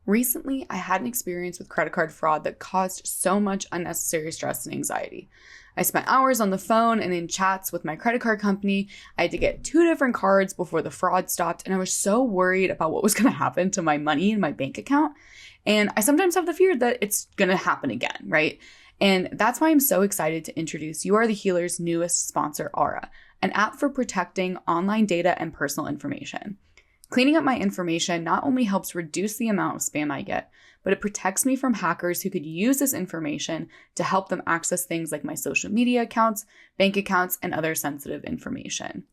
Recently, I had an experience with credit card fraud that caused so much unnecessary stress and anxiety. I spent hours on the phone and in chats with my credit card company. I had to get two different cards before the fraud stopped, and I was so worried about what was going to happen to my money in my bank account. And I sometimes have the fear that it's going to happen again, right? And that's why I'm so excited to introduce You Are the Healer's newest sponsor, Aura, an app for protecting online data and personal information. Cleaning up my information not only helps reduce the amount of spam I get, but it protects me from hackers who could use this information to help them access things like my social media accounts, bank accounts, and other sensitive information.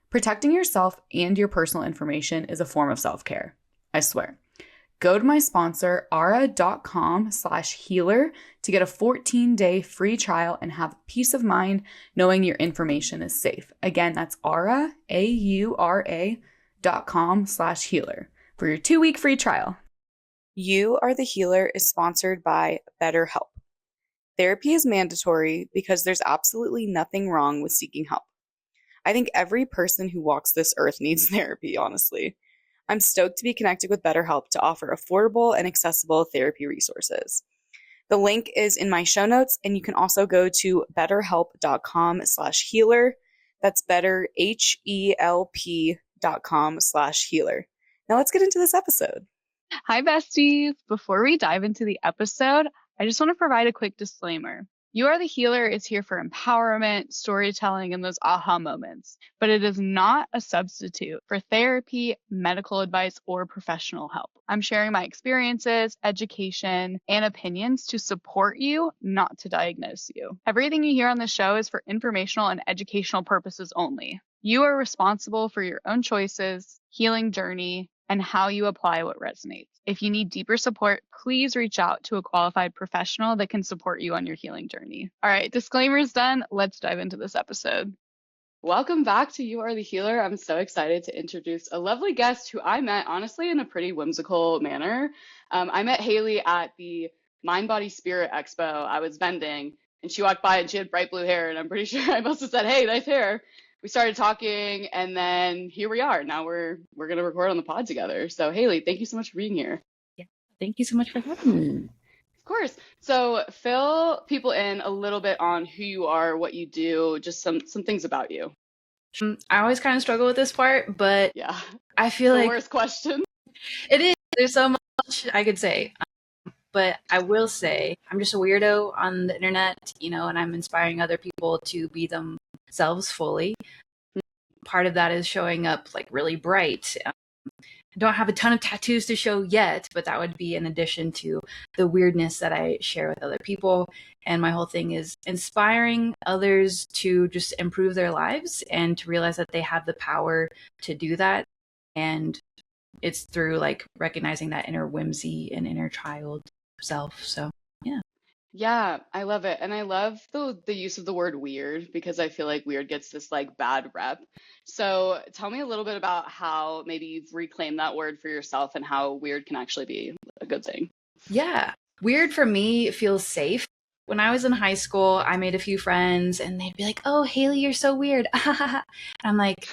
Protecting yourself and your personal information is a form of self-care. I swear. Go to my sponsor, aura.com/healer to get a 14-day free trial and have peace of mind knowing your information is safe. Again, that's Aura, AURA.com/healer for your 2-week free trial. You Are the Healer is sponsored by BetterHelp. Therapy is mandatory because there's absolutely nothing wrong with seeking help. I think every person who walks this earth needs therapy, honestly. I'm stoked to be connected with BetterHelp to offer affordable and accessible therapy resources. The link is in my show notes, and you can also go to betterhelp.com/healer. That's better, HELP.com/healer. Now let's get into this episode. Hi, besties. Before we dive into the episode, I just want to provide a quick disclaimer. You Are the Healer is here for empowerment, storytelling, and those aha moments, but it is not a substitute for therapy, medical advice, or professional help. I'm sharing my experiences, education, and opinions to support you, not to diagnose you. Everything you hear on the show is for informational and educational purposes only. You are responsible for your own choices, healing journey, and how you apply what resonates. If you need deeper support, please reach out to a qualified professional that can support you on your healing journey. All right, disclaimers done. Let's dive into this episode. Welcome back to You Are the Healer. I'm so excited to introduce a lovely guest who I met, honestly, in a pretty whimsical manner. I met Haley at the Mind Body Spirit Expo. I was vending, and she walked by and she had bright blue hair, and I'm pretty sure I must have said, "Hey, nice hair." We started talking, and then here we are. Now we're going to record on the pod together. So Haley, thank you so much for being here. Yeah, thank you so much for having me. Of course. So fill people in a little bit on who you are, what you do, just some things about you. I always kind of struggle with this part, but Yeah, I feel the like worst question. it is. There's so much I could say. But I will say I'm just a weirdo on the internet, and I'm inspiring other people to be themselves fully. Part of that is showing up like really bright. I don't have a ton of tattoos to show yet, but that would be in addition to the weirdness that I share with other people. And my whole thing is inspiring others to just improve their lives and to realize that they have the power to do that. And it's through like recognizing that inner whimsy and inner child self. So yeah. Yeah, I love it. And I love the use of the word weird because I feel like weird gets this like bad rep. So tell me a little bit about how maybe you've reclaimed that word for yourself and how weird can actually be a good thing. Yeah. Weird for me feels safe. When I was in high school, I made a few friends and they'd be like, "Oh, Haley, you're so weird." And I'm like,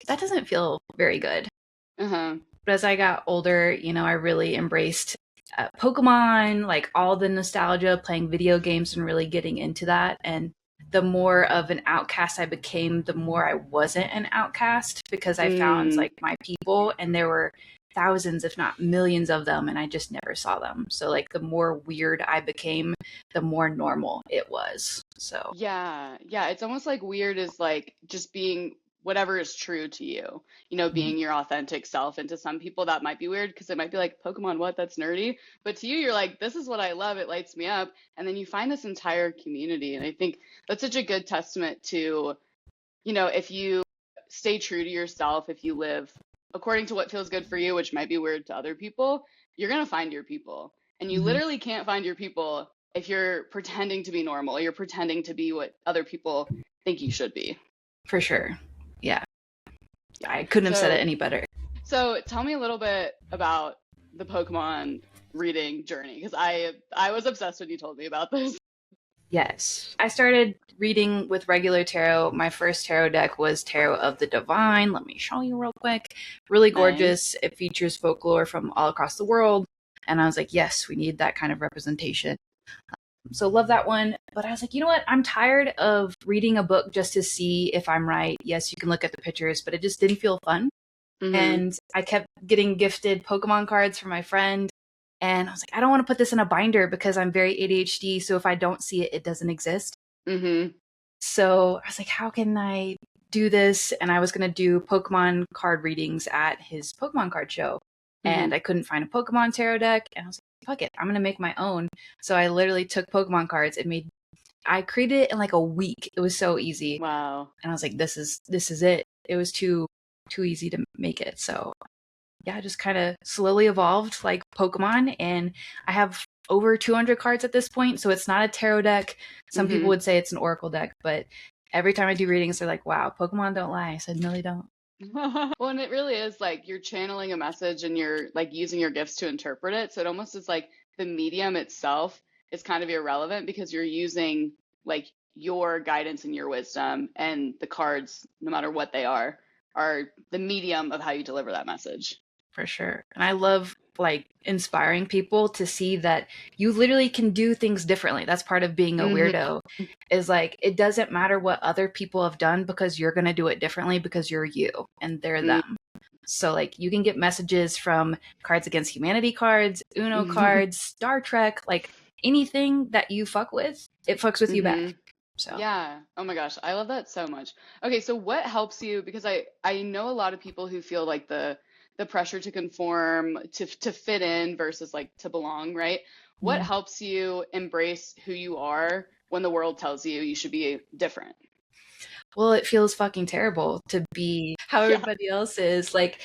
that doesn't feel very good. Uh-huh. But as I got older, I really embraced Pokemon, like all the nostalgia, playing video games and really getting into that. And the more of an outcast I became, the more I wasn't an outcast because I found like my people, and there were thousands, if not millions of them, and I just never saw them. So like the more weird I became, the more normal it was. So Yeah, it's almost like weird is like just being whatever is true to you, being your authentic self. And to some people that might be weird because it might be like, Pokemon, what? That's nerdy. But to you, you're like, this is what I love. It lights me up. And then you find this entire community. And I think that's such a good testament to, if you stay true to yourself, if you live according to what feels good for you, which might be weird to other people, you're going to find your people. And you literally can't find your people if you're pretending to be normal. You're pretending to be what other people think you should be. For sure. Yeah. I couldn't have said it any better. So tell me a little bit about the Pokemon reading journey, because I was obsessed when you told me about this. Yes. I started reading with regular tarot. My first tarot deck was Tarot of the Divine. Let me show you real quick. Really gorgeous. Nice. It features folklore from all across the world. And I was like, yes, we need that kind of representation. So love that one. But I was like, you know what? I'm tired of reading a book just to see if I'm right. Yes, you can look at the pictures, but it just didn't feel fun. Mhm. And I kept getting gifted Pokemon cards from my friend. And I was like, I don't want to put this in a binder because I'm very ADHD. So if I don't see it, it doesn't exist. Mhm. So I was like, how can I do this? And I was going to do Pokemon card readings at his Pokemon card show. And I couldn't find a Pokemon tarot deck. And I was like, fuck it, I'm going to make my own. So I literally took Pokemon cards and I created it in like a week. It was so easy. Wow. And I was like, this is it. It was too easy to make it. So yeah, I just kind of slowly evolved like Pokemon. And I have over 200 cards at this point. So it's not a tarot deck. Some people would say it's an oracle deck, but every time I do readings, they're like, wow, Pokemon don't lie. I said, no, they don't. Well, and it really is like you're channeling a message and you're like using your gifts to interpret it. So it almost is like the medium itself is kind of irrelevant because you're using like your guidance and your wisdom, and the cards, no matter what they are the medium of how you deliver that message. For sure. And I love like inspiring people to see that you literally can do things differently. That's part of being a weirdo, is like, it doesn't matter what other people have done because you're going to do it differently because you're you and they're them. So like you can get messages from Cards Against Humanity cards, Uno cards, Star Trek, like anything that you fuck with, it fucks with you back. So yeah. Oh my gosh, I love that so much. Okay, so what helps you, because I know a lot of people who feel like the pressure to conform, to fit in versus like to belong, right? What helps you embrace who you are when the world tells you you should be different? well, it feels fucking terrible to be how everybody else is. Like,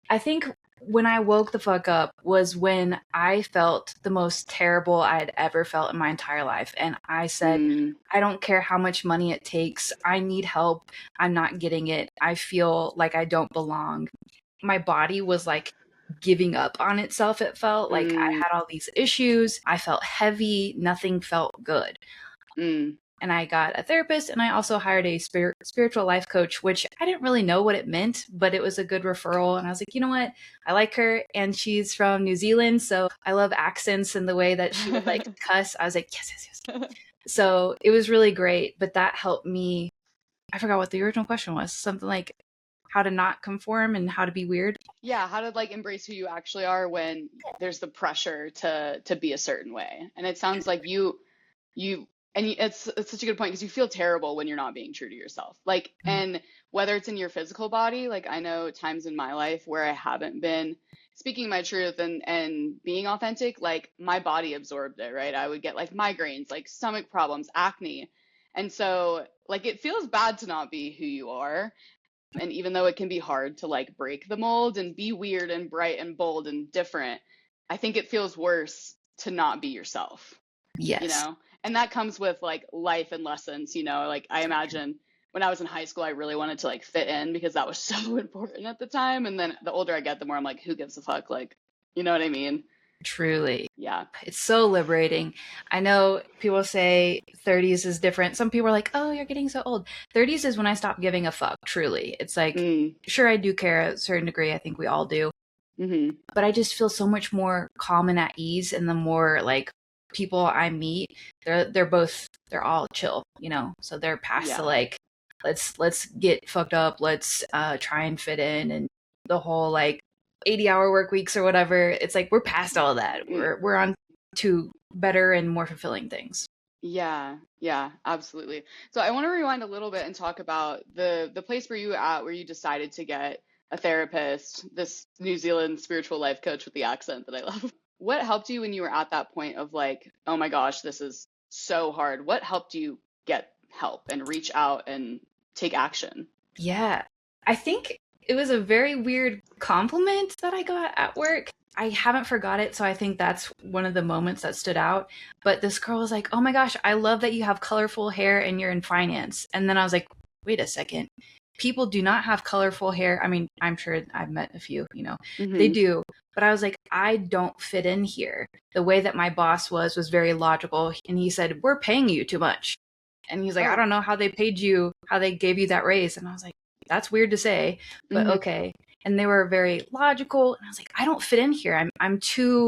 I think when I woke the fuck up was when I felt the most terrible I had ever felt in my entire life. And I said, I don't care how much money it takes. I need help. I'm not getting it. I feel like I don't belong. My body was like giving up on itself. It felt like I had all these issues. I felt heavy. Nothing felt good. And I got a therapist, and I also hired a spiritual life coach, which I didn't really know what it meant, but it was a good referral. And I was like, you know what? I like her, and she's from New Zealand, so I love accents and the way that she would like cuss. I was like, yes, yes, yes. So it was really great, but that helped me. I forgot what the original question was. Something like how to not conform and how to be weird. Yeah, how to like embrace who you actually are when there's the pressure to be a certain way. And it sounds like it's such a good point because you feel terrible when you're not being true to yourself. Like, and whether it's in your physical body, like I know times in my life where I haven't been speaking my truth and being authentic, like my body absorbed it, right? I would get like migraines, like stomach problems, acne. And so like it feels bad to not be who you are. And even though it can be hard to like break the mold and be weird and bright and bold and different, I think it feels worse to not be yourself. Yes. You know? And that comes with like life and lessons, you know, like I imagine when I was in high school, I really wanted to like fit in because that was so important at the time. And then the older I get, the more I'm like, who gives a fuck? Like, you know what I mean? Truly. Yeah. It's so liberating. I know people say 30s is different. Some people are like, oh, you're getting so old. 30s is when I stopped giving a fuck, truly. It's like, sure, I do care a certain degree. I think we all do. But I just feel so much more calm and at ease. And the more like people I meet, they're all chill, you know? So they're past the like, let's get fucked up. Let's try and fit in, and the whole like 80-hour work weeks or whatever. It's like we're past all that. We're on to better and more fulfilling things. Yeah, absolutely. So I want to rewind a little bit and talk about the place where you decided to get a therapist, this New Zealand spiritual life coach with the accent that I love. What helped you when you were at that point of like, oh my gosh, this is so hard? What helped you get help and reach out and take action? Yeah, I think it was a very weird compliment that I got at work. I haven't forgot it, so I think that's one of the moments that stood out. But this girl was like, oh my gosh, I love that you have colorful hair and you're in finance. And then I was like, wait a second. People do not have colorful hair. I mean, I'm sure I've met a few, you know, they do. But I was like, I don't fit in here. The way that my boss was very logical. And he said, we're paying you too much. And he's like, I don't know how they paid you, how they gave you that raise. And I was like, that's weird to say, but okay. And they were very logical. And I was like, I don't fit in here. I'm too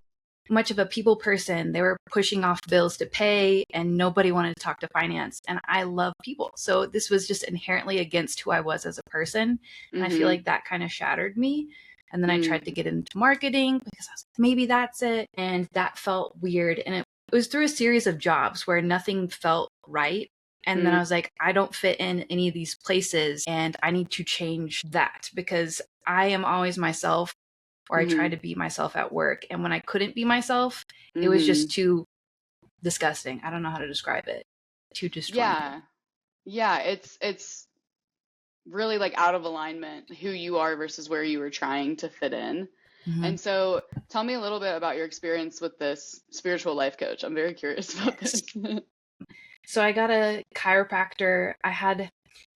much of a people person. They were pushing off bills to pay and nobody wanted to talk to finance. And I love people. So this was just inherently against who I was as a person. And I feel like that kind of shattered me. And then I tried to get into marketing because I was like, maybe that's it. And that felt weird. And it was through a series of jobs where nothing felt right. And then I was like, I don't fit in any of these places and I need to change that because I am always myself, or I try to be myself at work. And when I couldn't be myself, it was just too disgusting. I don't know how to describe it. Too disjointed. Yeah, it's really like out of alignment who you are versus where you were trying to fit in. And so tell me a little bit about your experience with this spiritual life coach. I'm very curious about this. So I got a chiropractor.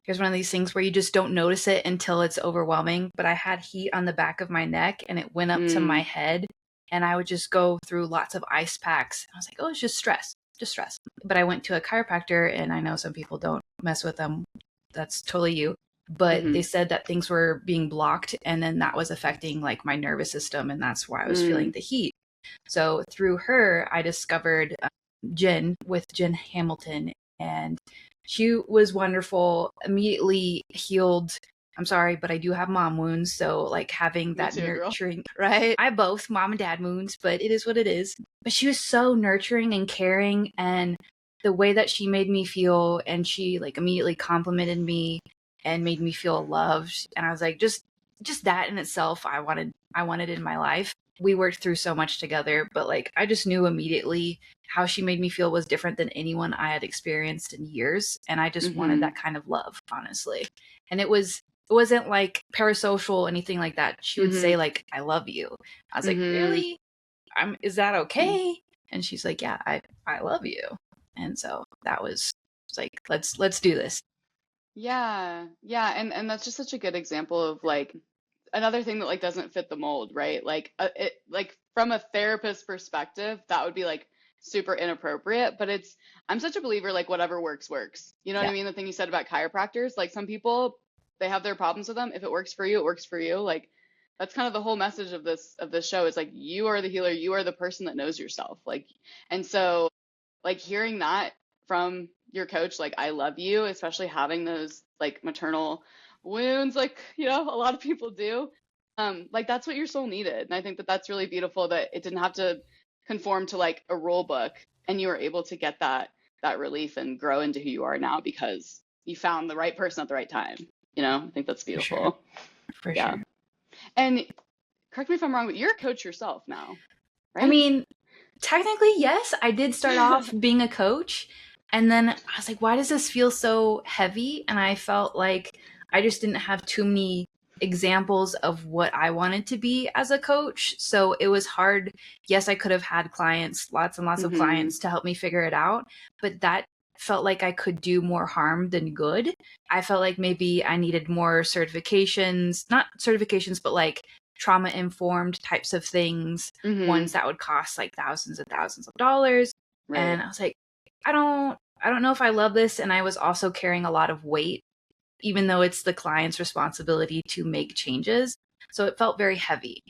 Here's one of these things where you just don't notice it until it's overwhelming. But I had heat on the back of my neck and it went up to my head. And I would just go through lots of ice packs. I was like, oh, it's just stress. But I went to a chiropractor, and I know some people don't mess with them. That's totally you. But they said that things were being blocked, and then that was affecting like my nervous system. And that's why I was feeling the heat. So through her, I discovered Jen Hamilton, and she was wonderful, immediately healed. I'm sorry, but I do have mom wounds. So like having that nurturing, right? I have both mom and dad wounds, but it is what it is. But she was so nurturing and caring, and the way that she made me feel, and she like immediately complimented me and made me feel loved. And I was like, just that in itself, I wanted in my life. We worked through so much together, but like I just knew immediately how she made me feel was different than anyone I had experienced in years. And I just wanted that kind of love, honestly. And it wasn't like parasocial or anything like that. She would say like, I love you. I was like, really? Is that okay? And she's like, yeah, I love you. And so that was like, let's do this. Yeah. And that's just such a good example of like another thing that like doesn't fit the mold, right? Like it like from a therapist perspective, that would be like super inappropriate, but I'm such a believer like whatever works. You know what I mean? The thing you said about chiropractors, like some people they have their problems with them. If it works for you, it works for you. Like that's kind of the whole message of this show is like you are the healer, you are the person that knows yourself. Like and so like hearing that from your coach, like I love you, especially having those like maternal wounds, like a lot of people do. Like that's what your soul needed, and I think that that's really beautiful that it didn't have to conform to like a rule book, and you were able to get that relief and grow into who you are now because you found the right person at the right time. I think that's beautiful. For sure. And correct me if I'm wrong, but you're a coach yourself now, right? I mean, technically, yes. I did start off being a coach, and then I was like, why does this feel so heavy? And I felt like I just didn't have too many examples of what I wanted to be as a coach. So it was hard. Yes, I could have had clients, lots and lots of clients to help me figure it out, but that felt like I could do more harm than good. I felt like maybe I needed more certifications, not certifications, but like trauma informed types of things, ones that would cost like thousands and thousands of dollars. Right. And I was like, I don't know if I love this. And I was also carrying a lot of weight, even though it's the client's responsibility to make changes. So it felt very heavy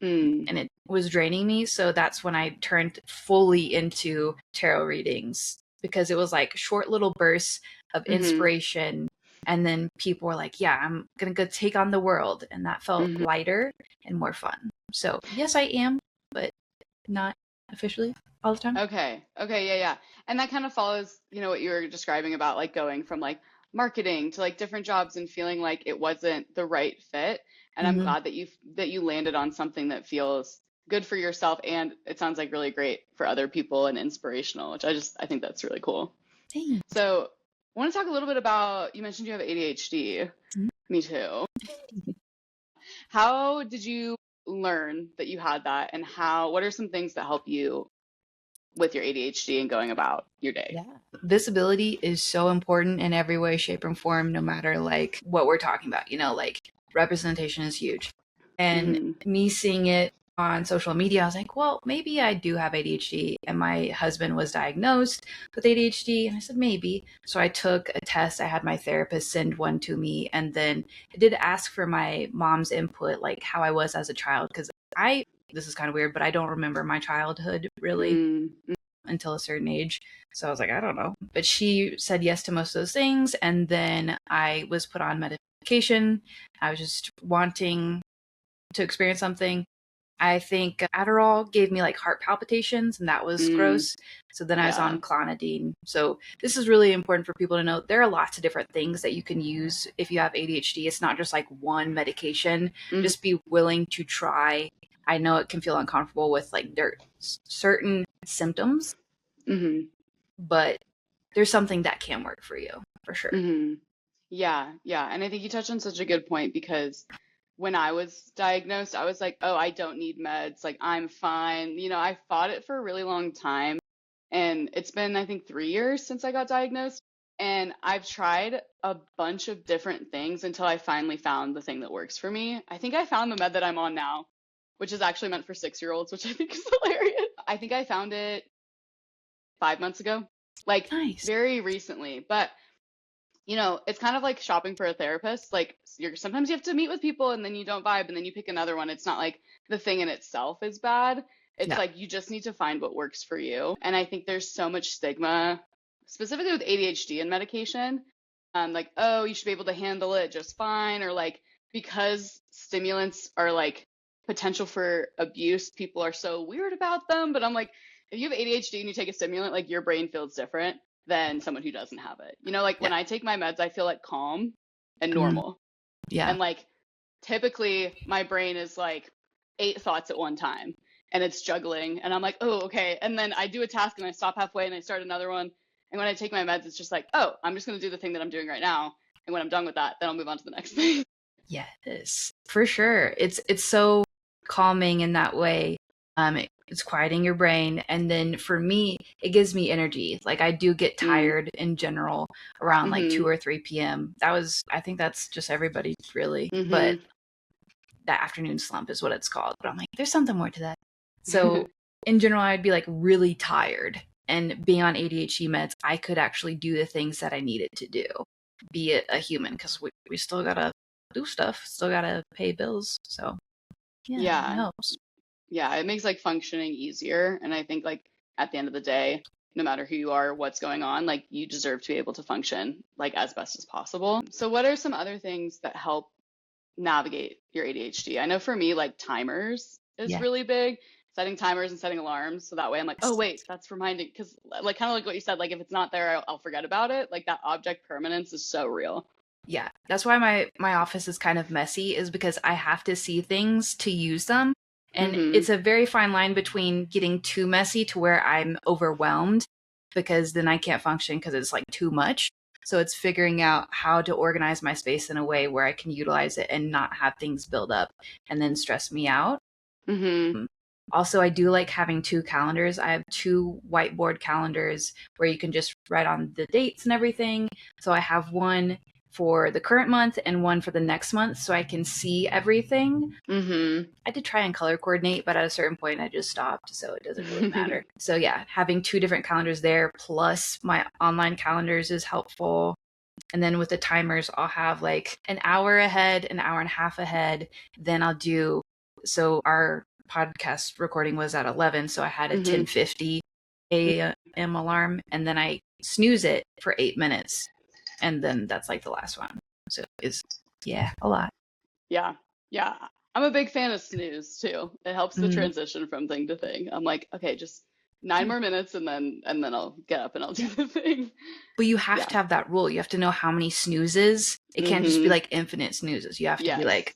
and it was draining me. So that's when I turned fully into tarot readings, because it was like short little bursts of inspiration. And then people were like, yeah, I'm going to go take on the world. And that felt lighter and more fun. So yes, I am, but not officially all the time. Okay. Yeah. And that kind of follows, what you were describing about like going from like marketing to like different jobs and feeling like it wasn't the right fit. And I'm glad that you landed on something that feels good for yourself, and it sounds like really great for other people and inspirational, which I think that's really cool. Thanks. So I want to talk a little bit about, you mentioned you have ADHD. Me too. How did you learn that you had that, and what are some things that help you with your ADHD and going about your day? Yeah. Visibility is so important in every way, shape, and form, no matter like what we're talking about, like representation is huge. And me seeing it on social media, I was like, well, maybe I do have ADHD. And my husband was diagnosed with ADHD. And I said, maybe. So I took a test. I had my therapist send one to me. And then I did ask for my mom's input, like how I was as a child, because I this is kind of weird, but I don't remember my childhood really until a certain age. So I was like, I don't know. But she said yes to most of those things. And then I was put on medication. I was just wanting to experience something. I think Adderall gave me like heart palpitations, and that was gross. So then I was on clonidine. So this is really important for people to know. There are lots of different things that you can use if you have ADHD. It's not just like one medication. Just be willing to try. I know it can feel uncomfortable with like there certain symptoms, but there's something that can work for you for sure. Yeah. And I think you touched on such a good point, because when I was diagnosed, I was like, oh, I don't need meds. Like, I'm fine. You know, I fought it for a really long time. And it's been, I think, 3 years since I got diagnosed. And I've tried a bunch of different things until I finally found the thing that works for me. I think I found the med that I'm on now, which is actually meant for 6-year-olds, which I think is hilarious. I think I found it 5 months ago, like very recently. But you know, it's kind of like shopping for a therapist. Like, sometimes you have to meet with people and then you don't vibe and then you pick another one. It's not like the thing in itself is bad. It's like you just need to find what works for you. And I think there's so much stigma, specifically with ADHD and medication. Like, oh, you should be able to handle it just fine. Or like, because stimulants are like potential for abuse, people are so weird about them. But I'm like, if you have ADHD and you take a stimulant, like your brain feels different than someone who doesn't have it. You know, like when I take my meds, I feel like calm and normal. And like typically my brain is like 8 thoughts at one time and it's juggling and I'm like, oh, okay. And then I do a task and I stop halfway and I start another one. And when I take my meds, it's just like, oh, I'm just going to do the thing that I'm doing right now. And when I'm done with that, then I'll move on to the next thing. Yes, for sure. It's so calming in that way. It's quieting your brain. And then for me, it gives me energy. Like I do get tired in general around like 2 or 3 p.m. I think that's just everybody really. But that afternoon slump is what it's called. But I'm like, there's something more to that. So in general, I'd be like really tired. And being on ADHD meds, I could actually do the things that I needed to do, be a human, because we still got to do stuff, still got to pay bills. So yeah, it helps. Yeah, it makes like functioning easier. And I think like at the end of the day, no matter who you are, what's going on, like you deserve to be able to function like as best as possible. So what are some other things that help navigate your ADHD? I know for me, like timers is really big. Setting timers and setting alarms. So that way I'm like, oh, wait, that's reminding. Because like kind of like what you said, like if it's not there, I'll forget about it. Like that object permanence is so real. Yeah, that's why my office is kind of messy, is because I have to see things to use them. And it's a very fine line between getting too messy to where I'm overwhelmed, because then I can't function because it's like too much. So it's figuring out how to organize my space in a way where I can utilize it and not have things build up and then stress me out. Also, I do like having 2 calendars. I have 2 whiteboard calendars where you can just write on the dates and everything. So I have one for the current month and one for the next month, so I can see everything. I did try and color coordinate, but at a certain point I just stopped, so it doesn't really matter. So yeah, having 2 different calendars there plus my online calendars is helpful. And then with the timers, I'll have like an hour ahead, an hour and a half ahead. Then I'll do, so our podcast recording was at 11, so I had a 10:50 a.m. alarm, and then I snooze it for 8 minutes. And then that's like the last one. So it's, a lot. Yeah. I'm a big fan of snooze too. It helps the transition from thing to thing. I'm like, okay, just 9 more minutes and then I'll get up and I'll do the thing. But you have to have that rule. You have to know how many snoozes. It can't just be like infinite snoozes. You have to be like,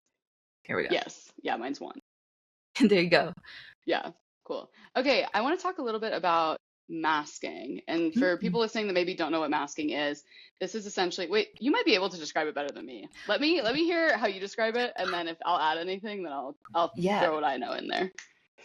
here we go. Yes. Yeah, mine's 1. There you go. Yeah, cool. Okay, I want to talk a little bit about masking. And for people listening that maybe don't know what masking is, this is essentially, wait, you might be able to describe it better than me. Let me hear how you describe it, and then if I'll add anything, then I'll throw what I know in there.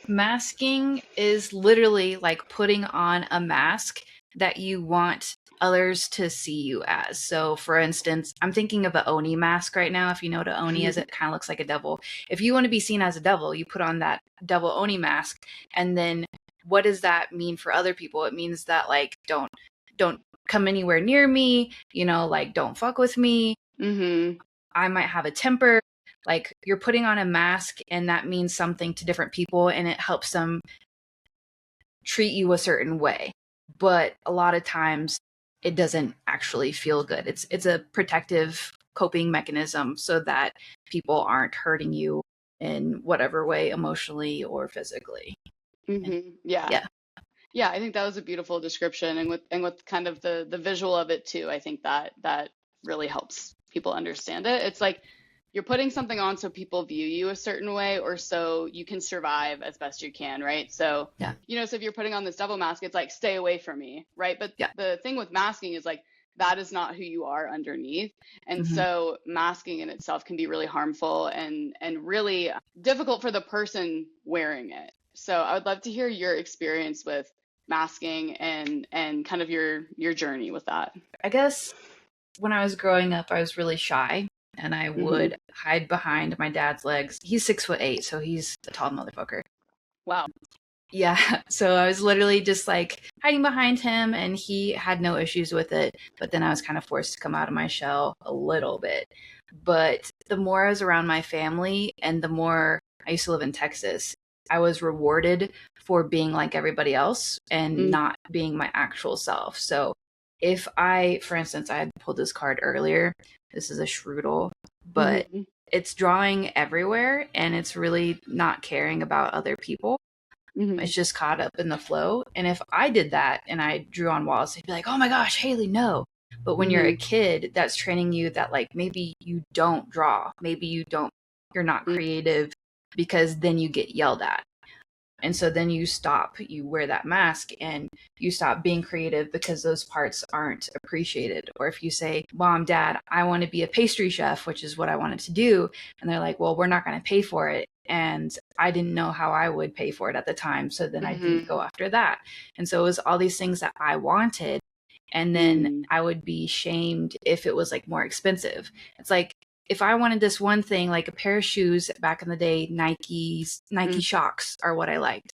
Masking is literally like putting on a mask that you want others to see you as. So for instance, I'm thinking of an Oni mask right now. If you know what an Oni is, it kind of looks like a devil. If you want to be seen as a devil, you put on that devil Oni mask. And then what does that mean for other people? It means that like, don't come anywhere near me, like don't fuck with me. I might have a temper, Like you're putting on a mask and that means something to different people and it helps them treat you a certain way. But a lot of times it doesn't actually feel good. It's a protective coping mechanism so that people aren't hurting you in whatever way, emotionally or physically. Yeah. Yeah, I think that was a beautiful description, and with kind of the visual of it too. I think that really helps people understand it. It's like you're putting something on so people view you a certain way, or so you can survive as best you can, right? So, Yeah. so if you're putting on this devil mask, it's like stay away from me, right? But Yeah. the thing with masking is like that is not who you are underneath. And so masking in itself can be really harmful and really difficult for the person wearing it. So I would love to hear your experience with masking and kind of your journey with that. I guess when I was growing up, I was really shy and I would hide behind my dad's legs. He's 6'8", so he's a tall motherfucker. Wow. Yeah. So I was literally just like hiding behind him and he had no issues with it. But then I was kind of forced to come out of my shell a little bit. But the more I was around my family and the more I used to live in Texas, I was rewarded for being like everybody else and not being my actual self. So if for instance, I had pulled this card earlier, this is a Shrewdle, but it's drawing everywhere and it's really not caring about other people. It's just caught up in the flow. And if I did that and I drew on walls, they'd be like, oh my gosh, Haley, no. But when you're a kid, that's training you that like maybe you don't draw, maybe you're not creative because then you get yelled at. And so then you wear that mask and you stop being creative because those parts aren't appreciated. Or if you say, Mom, Dad, I want to be a pastry chef, which is what I wanted to do. And they're like, well, we're not going to pay for it. And I didn't know how I would pay for it at the time. So then I didn't go after that. And so it was all these things that I wanted. And then I would be shamed if it was like more expensive. It's like, if I wanted this one thing, like a pair of shoes back in the day, Nike Shocks are what I liked.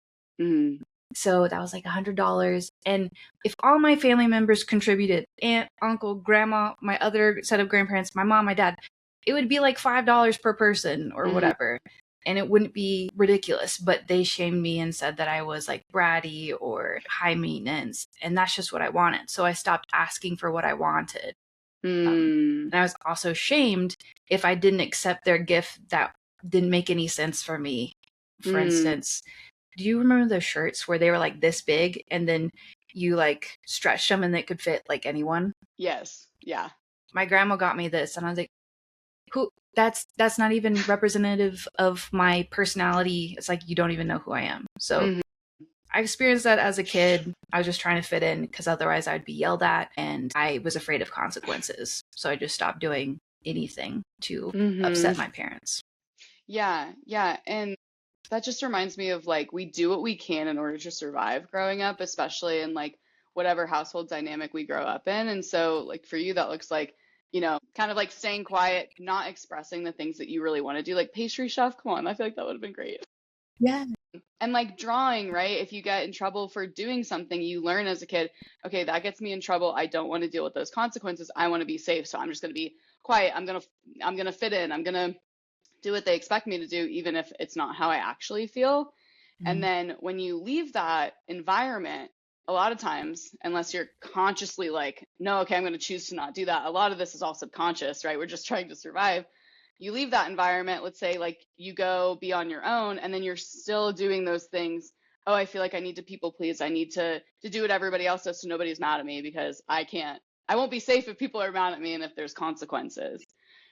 So that was like $100. And if all my family members contributed, aunt, uncle, grandma, my other set of grandparents, my mom, my dad, it would be like $5 per person or whatever. And it wouldn't be ridiculous, but they shamed me and said that I was like bratty or high maintenance. And that's just what I wanted. So I stopped asking for what I wanted. And I was also shamed if I didn't accept their gift that didn't make any sense for me. For instance, do you remember those shirts where they were like this big and then you like stretched them and they could fit like anyone? Yes. Yeah. My grandma got me this and I was like, who? That's not even representative of my personality. It's like, you don't even know who I am. So I experienced that as a kid. I was just trying to fit in because otherwise I'd be yelled at and I was afraid of consequences. So I just stopped doing anything to upset my parents. Yeah. Yeah. And that just reminds me of like, we do what we can in order to survive growing up, especially in like whatever household dynamic we grow up in. And so like for you, that looks like, kind of like staying quiet, not expressing the things that you really want to do, like pastry chef. Come on. I feel like that would have been great. Yeah. And like drawing, right? If you get in trouble for doing something, you learn as a kid, okay, that gets me in trouble. I don't want to deal with those consequences. I want to be safe. So I'm just going to be quiet. I'm going to fit in. I'm going to do what they expect me to do, even if it's not how I actually feel. And then when you leave that environment, a lot of times, unless you're consciously like, no, okay, I'm going to choose to not do that. A lot of this is all subconscious, right? We're just trying to survive. You leave that environment, let's say like you go be on your own and then you're still doing those things. Oh, I feel like I need to people please. I need to do what everybody else does so nobody's mad at me because I won't be safe if people are mad at me and if there's consequences.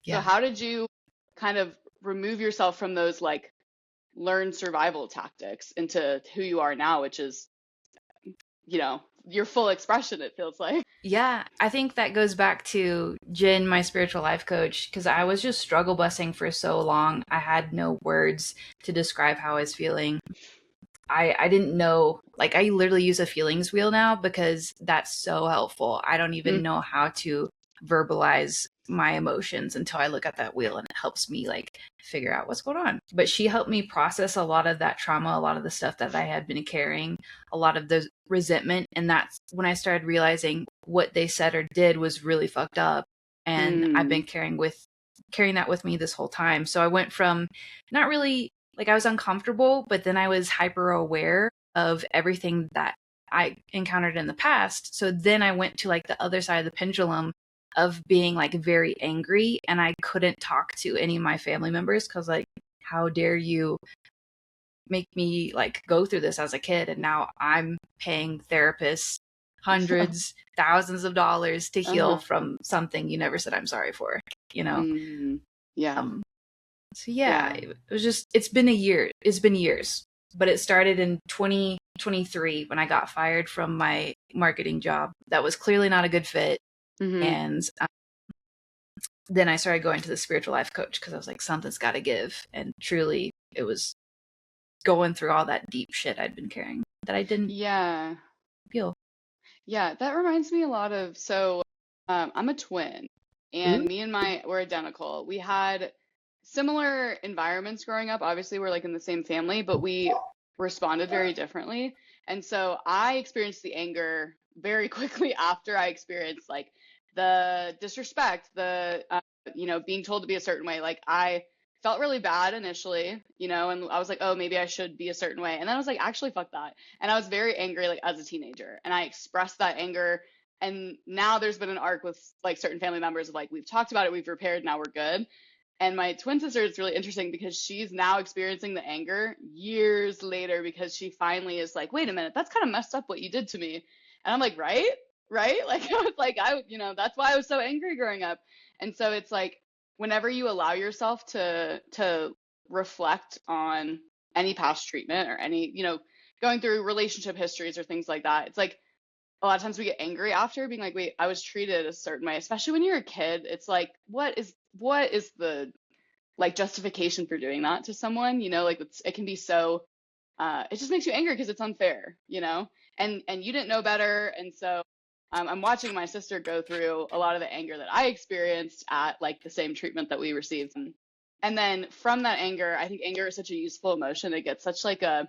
Yeah. So how did you kind of remove yourself from those like learned survival tactics into who you are now, which is, your full expression, it feels like? Yeah, I think that goes back to Jen, my spiritual life coach, because I was just struggle busing for so long. I had no words to describe how I was feeling. I didn't know, like I literally use a feelings wheel now because that's so helpful. I don't even know how to verbalize my emotions until I look at that wheel and it helps me like figure out what's going on. But she helped me process a lot of that trauma, a lot of the stuff that I had been carrying, a lot of the resentment. And that's when I started realizing what they said or did was really fucked up. And I've been carrying with carrying that with me this whole time. So I went from not really like I was uncomfortable, but then I was hyper aware of everything that I encountered in the past. So then I went to like the other side of the pendulum of being like very angry, and I couldn't talk to any of my family members because like, how dare you make me like go through this as a kid, and now I'm paying therapists hundreds, thousands of dollars to heal from something you never said I'm sorry for, you know? Yeah. So yeah, it was just, it's been years, but it started in 2023 when I got fired from my marketing job. That was clearly not a good fit. And then I started going to the spiritual life coach because I was like, something's got to give. And truly, it was going through all that deep shit I'd been carrying that I didn't feel. Yeah, that reminds me a lot of, so I'm a twin, and me and we're identical. We had similar environments growing up. Obviously, we're like in the same family, but we responded very differently. And so I experienced the anger very quickly after I experienced like the disrespect, the, being told to be a certain way. Like I felt really bad initially, and I was like, oh, maybe I should be a certain way. And then I was like, actually, fuck that. And I was very angry, like as a teenager, and I expressed that anger. And now there's been an arc with like certain family members of like, we've talked about it, we've repaired, now we're good. And my twin sister is really interesting because she's now experiencing the anger years later because she finally is like, wait a minute, that's kind of messed up what you did to me. And I'm like, right? Like I was like, that's why I was so angry growing up. And so it's like, whenever you allow yourself to reflect on any past treatment or any, going through relationship histories or things like that, it's like a lot of times we get angry after being like, wait, I was treated a certain way, especially when you're a kid. It's like, what is the like justification for doing that to someone? Like it can be so, it just makes you angry because it's unfair, and you didn't know better. And so I'm watching my sister go through a lot of the anger that I experienced at like the same treatment that we received. And then from that anger, I think anger is such a useful emotion. It gets such like and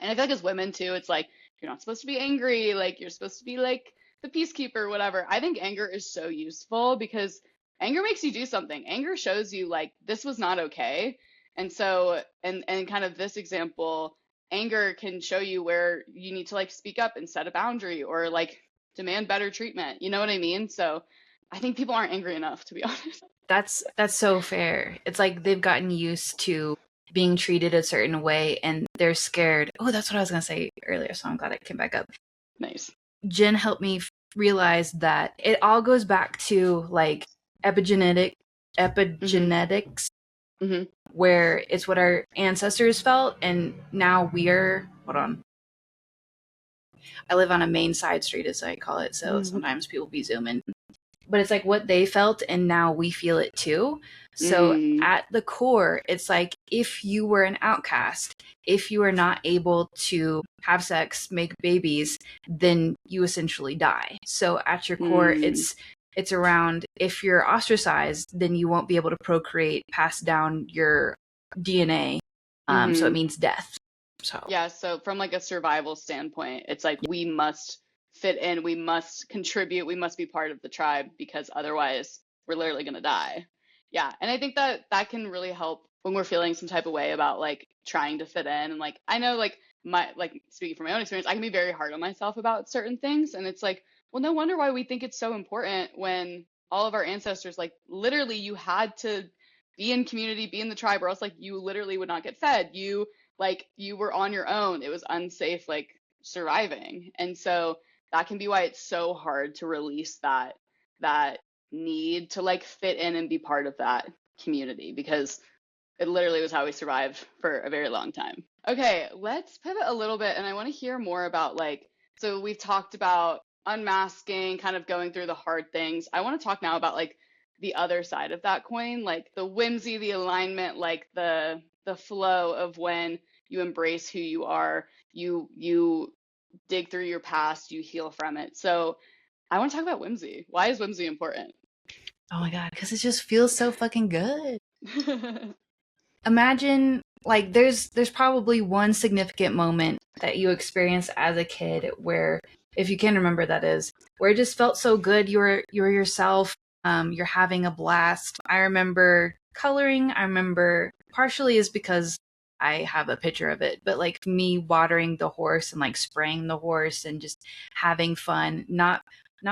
I feel like as women too, it's like, you're not supposed to be angry. Like you're supposed to be like the peacekeeper, whatever. I think anger is so useful because anger makes you do something. Anger shows you like, this was not okay. And so, and kind of this example, anger can show you where you need to like speak up and set a boundary or like demand better treatment. You know what I mean? So I think people aren't angry enough, to be honest. That's so fair. It's like they've gotten used to being treated a certain way and they're scared. Oh, that's what I was going to say earlier. So I'm glad it came back up. Nice. Jen helped me realize that it all goes back to like epigenetics, where it's what our ancestors felt. And now hold on. I live on a main side street, as I call it. So sometimes people be zooming. But it's like what they felt, and now we feel it too. So at the core, it's like if you were an outcast, if you are not able to have sex, make babies, then you essentially die. So at your core, it's around if you're ostracized, then you won't be able to procreate, pass down your DNA. So it means death. So yeah, so from like a survival standpoint, it's like we must fit in, we must contribute, we must be part of the tribe because otherwise we're literally going to die. Yeah, and I think that can really help when we're feeling some type of way about like trying to fit in. And like I know like speaking from my own experience, I can be very hard on myself about certain things, and it's like, well, no wonder why we think it's so important when all of our ancestors, like literally you had to be in community, be in the tribe, or else like you literally would not get fed. You were on your own. It was unsafe, like surviving. And so that can be why it's so hard to release that need to like fit in and be part of that community, because it literally was how we survived for a very long time. Okay, let's pivot a little bit, and I want to hear more about like, so we've talked about unmasking, kind of going through the hard things. I want to talk now about like the other side of that coin, like the whimsy, the alignment, like the flow of when you embrace who you are, you dig through your past, you heal from it. So I want to talk about whimsy. Why is whimsy important? Oh my God, because it just feels so fucking good. Imagine like there's probably one significant moment that you experienced as a kid where, if you can remember, that is where it just felt so good. You were yourself. You're having a blast. I remember coloring. I remember partially is because I have a picture of it, but like me watering the horse and like spraying the horse and just having fun, not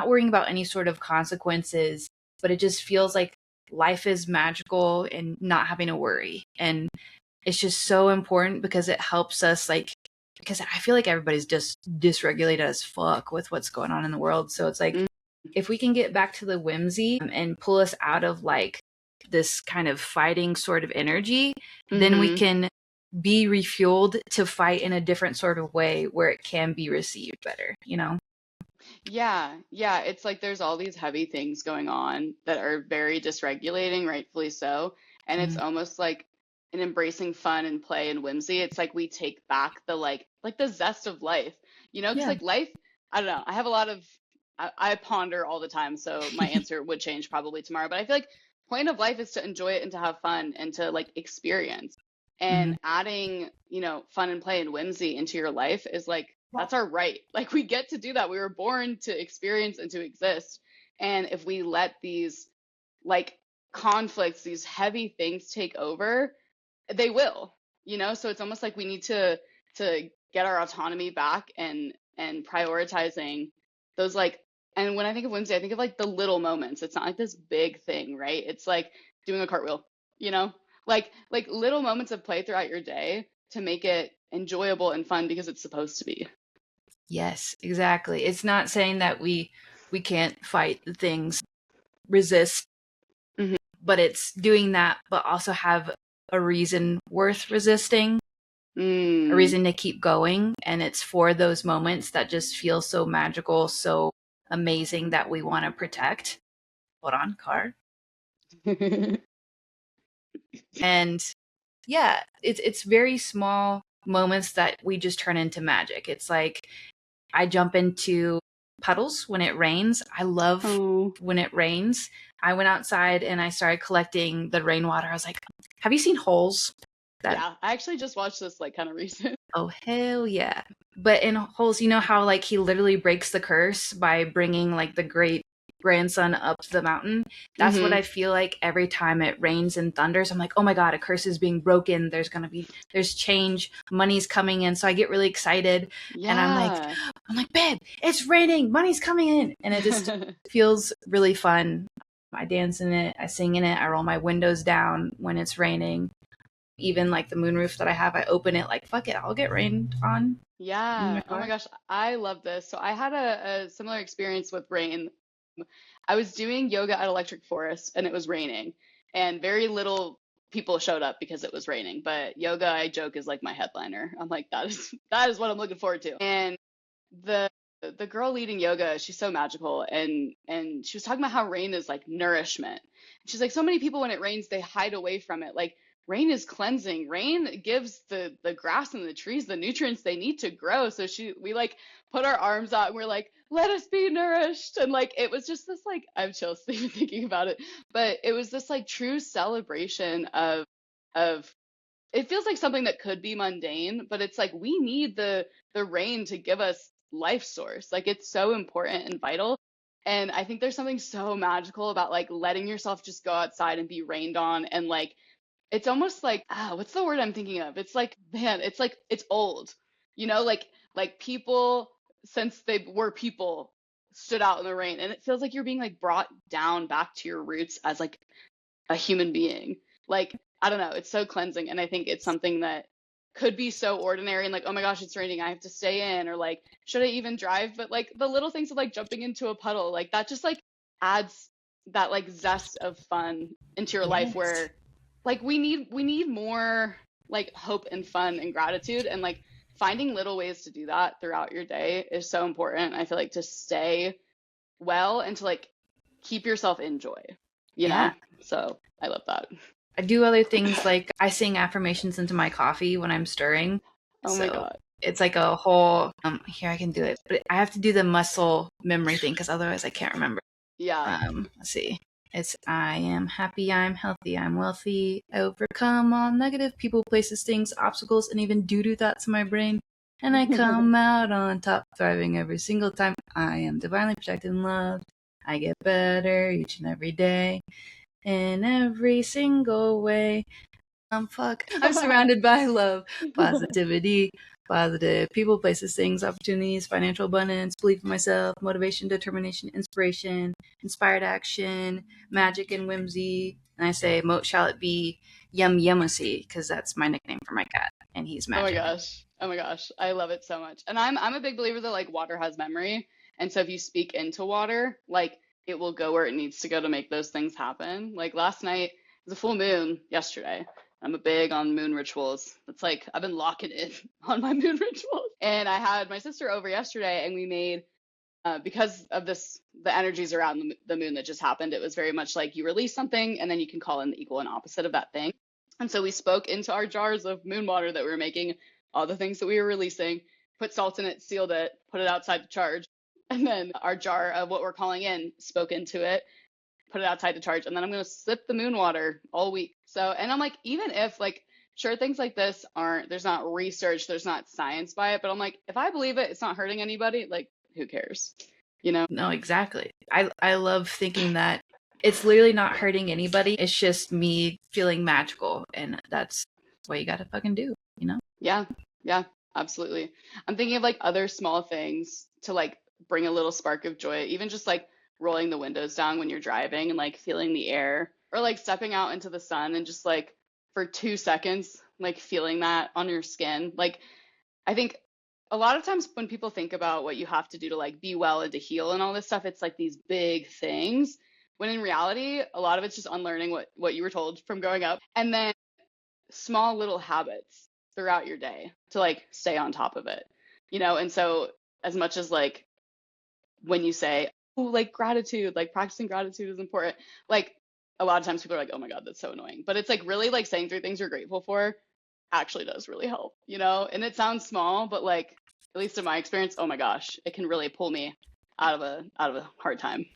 worrying about any sort of consequences, but it just feels like life is magical and not having to worry. And it's just so important because it helps us like because I feel like everybody's just dysregulated as fuck with what's going on in the world. So it's like if we can get back to the whimsy and pull us out of like this kind of fighting sort of energy, then we can be refueled to fight in a different sort of way where it can be received better, you know? Yeah, yeah. It's like there's all these heavy things going on that are very dysregulating, rightfully so. And it's almost like an embracing fun and play and whimsy. It's like we take back the like the zest of life, you know? Because Yeah. like life, I don't know. I have a lot of I ponder all the time, so my answer would change probably tomorrow. But I feel like point of life is to enjoy it and to have fun and to like experience. And adding, you know, fun and play and whimsy into your life is like that's our right. Like we get to do that. We were born to experience and to exist. And if we let these like conflicts, these heavy things take over, they will, you know? So it's almost like we need to get our autonomy back and prioritizing those like and when I think of whimsy, I think of like the little moments. It's not like this big thing, right? It's like doing a cartwheel, you know? Like little moments of play throughout your day to make it enjoyable and fun because it's supposed to be. Yes, exactly. It's not saying that we can't fight the things, resist, Mhm. but it's doing that, but also have a reason worth resisting, a reason to keep going. And it's for those moments that just feel so magical, so amazing that we want to protect. Hold on, car. And yeah, it's very small moments that we just turn into magic. It's like I jump into puddles when it rains. I love when it rains. I went outside and I started collecting the rainwater. I was like, have you seen Holes? Yeah, I actually just watched this like kind of recent. Oh, hell yeah. But in Holes, you know how like he literally breaks the curse by bringing like the great grandson up the mountain? That's what I feel like every time it rains and thunders. I'm like, oh my God, a curse is being broken. There's change. Money's coming in. So I get really excited. Yeah. And I'm like, babe, it's raining. Money's coming in. And it just feels really fun. I dance in it. I sing in it. I roll my windows down when it's raining. Even like the moonroof that I have, I open it like, fuck it, I'll get rained on. Yeah. Oh my gosh, I love this. So I had a similar experience with rain. I was doing yoga at Electric Forest and it was raining, and very little people showed up because it was raining. But yoga, I joke, is like my headliner. I'm like, that is what I'm looking forward to. And the the girl leading yoga, she's so magical, and she was talking about how rain is like nourishment. She's like, so many people when it rains they hide away from it. Like rain is cleansing. Rain gives the grass and the trees the nutrients they need to grow. So we like put our arms out and we're like, let us be nourished. And like it was just this like I'm chills even thinking about it. But it was this like true celebration of it feels like something that could be mundane, but it's like we need the rain to give us life source. Like it's so important and vital. And I think there's something so magical about like letting yourself just go outside and be rained on and like it's almost like what's the word I'm thinking of? It's like man, it's like it's old. You know, like people since they were people stood out in the rain and it feels like you're being like brought down back to your roots as like a human being. Like, I don't know, it's so cleansing. And I think it's something that could be so ordinary and like, oh my gosh, it's raining, I have to stay in, or like, should I even drive? But like the little things of like jumping into a puddle, like that just like adds that like zest of fun into your life where like we need more like hope and fun and gratitude and like finding little ways to do that throughout your day is so important. I feel like to stay well and to like keep yourself in joy, you know? So I love that. I do other things like I sing affirmations into my coffee when I'm stirring. Oh my God. It's like a whole, here I can do it, but I have to do the muscle memory thing because otherwise I can't remember. Yeah. Let's see. It's I am happy, I'm healthy, I'm wealthy, I overcome all negative people, places, things, obstacles, and even doo-doo thoughts in my brain. And I come out on top, thriving every single time. I am divinely protected and loved. I get better each and every day in every single way. I'm surrounded by love, positivity, positive people, places, things, opportunities, financial abundance, belief in myself, motivation, determination, inspiration, inspired action, magic, and whimsy. And I say, moat shall it be, yum yummacy, because that's my nickname for my cat, and he's magic. Oh my gosh, I love it so much. And I'm a big believer that like water has memory, and so if you speak into water, like it will go where it needs to go to make those things happen. Like last night it was a full moon yesterday. I'm a big on moon rituals. It's like I've been locking in on my moon rituals. And I had my sister over yesterday, and we made because of this, the energies around the moon that just happened. It was very much like you release something, and then you can call in the equal and opposite of that thing. And so we spoke into our jars of moon water that we were making, all the things that we were releasing, put salt in it, sealed it, put it outside to charge. And then our jar of what we're calling in spoke into it, put it outside to charge. And then I'm going to sip the moon water all week. So, and I'm like, even if like, sure, things like this there's not research, there's not science by it, but I'm like, if I believe it, it's not hurting anybody, like, who cares? You know? No, exactly. I love thinking that it's literally not hurting anybody. It's just me feeling magical, and that's what you gotta fucking do, you know? Yeah, absolutely. I'm thinking of like other small things to like bring a little spark of joy, even just like rolling the windows down when you're driving and like feeling the air, or like stepping out into the sun and just like for 2 seconds, like feeling that on your skin. Like, I think a lot of times when people think about what you have to do to like be well and to heal and all this stuff, it's like these big things. When in reality, a lot of it's just unlearning what you were told from growing up, and then small little habits throughout your day to like stay on top of it, you know? And so as much as like when you say, oh, like gratitude, like practicing gratitude is important, like a lot of times people are like, oh my God, that's so annoying. But it's like really like saying 3 things you're grateful for actually does really help, you know? And it sounds small, but like, at least in my experience, oh my gosh, it can really pull me out of a hard time.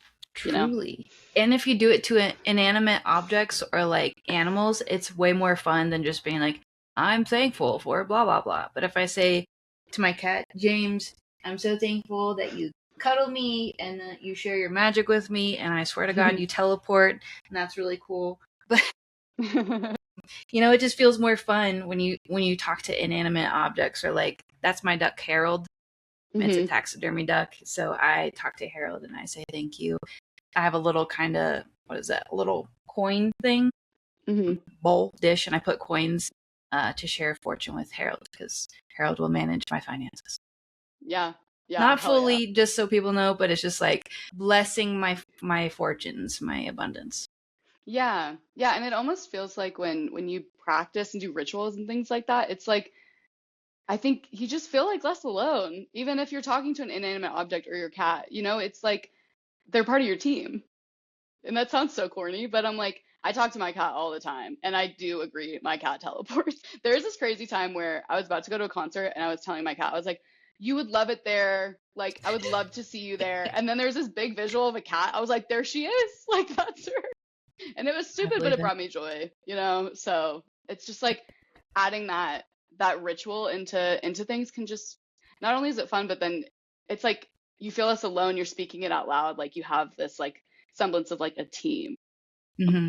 You know? Truly. And if you do it to inanimate objects or like animals, it's way more fun than just being like, I'm thankful for blah, blah, blah. But if I say to my cat, James, I'm so thankful that you cuddle me and that you share your magic with me, and I swear to God, you teleport, and that's really cool. But you know, it just feels more fun when you talk to inanimate objects, or like, that's my duck Harold. It's a taxidermy duck. So I talk to Harold and I say thank you. I have a little kind of, what is that? A little coin thing, bowl, dish, and I put coins to share fortune with Harold, because Harold will manage my finances. Yeah. Not fully, just so people know, but it's just like blessing my fortunes, my abundance. Yeah. And it almost feels like when you practice and do rituals and things like that, it's like, I think you just feel like less alone, even if you're talking to an inanimate object or your cat, you know, it's like they're part of your team. And that sounds so corny, but I'm like, I talk to my cat all the time, and I do agree, my cat teleports. There's this crazy time where I was about to go to a concert, and I was telling my cat, I was like, you would love it there. Like, I would love to see you there. And then there's this big visual of a cat. I was like, there she is. Like, that's her. And it was stupid, but it brought me joy, you know? So it's just like adding that ritual into things can just, not only is it fun, but then it's like you feel less alone. You're speaking it out loud. Like you have this like semblance of like a team,